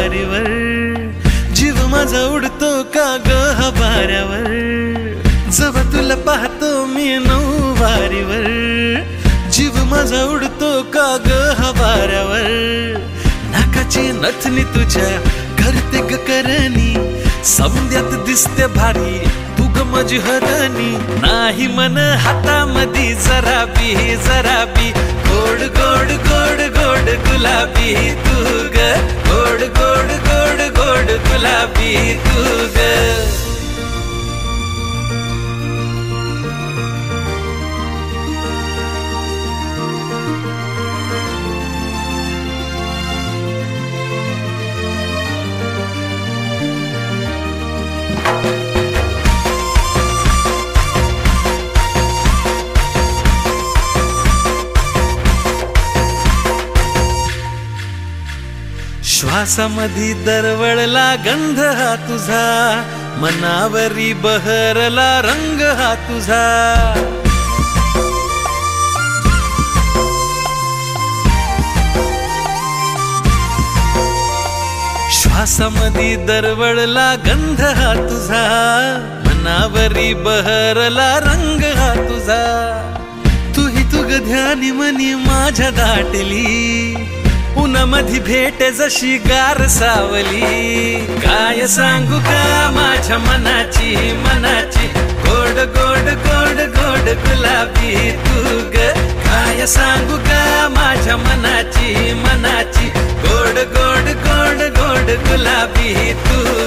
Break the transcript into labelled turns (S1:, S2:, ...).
S1: वारीवर, जीव माझा उडतो का ग हवाऱ्यावर, जेव्हा तुला पाहतो मी नऊवारीवर, जीव माझा उडतो का ग हवाऱ्यावर, नाकाची नथनी तुझ्या करते ग करणी, सौंद्यात दिसते भारी तू ग माझी हरणी, नाही मन हातामधी जराबी जराबी, गोड गोड गोड गोड गुलाबी तू ग, गोड गोड गोड गोड गुलाबी तू ग. श्वासामधी दरवळला गंध हा तुझा, मनावरी बहरला रंग हा तुझा, श्वासामधी दरवळला गंध हा तुझा, मनावरी बहरला रंग हा तुझा, तुही तुग ध्यानी मनी माझ्या दाटली, उन्हामधी भेट जशी गार सावली, काय सांगू का माझ्या मनाची मनाची, गोड गोड गोड गोड गुलाबी तू ग, काय सांगू का माझ्या मनाची मनाची, गोड गोड गोड गोड गुलाबी तू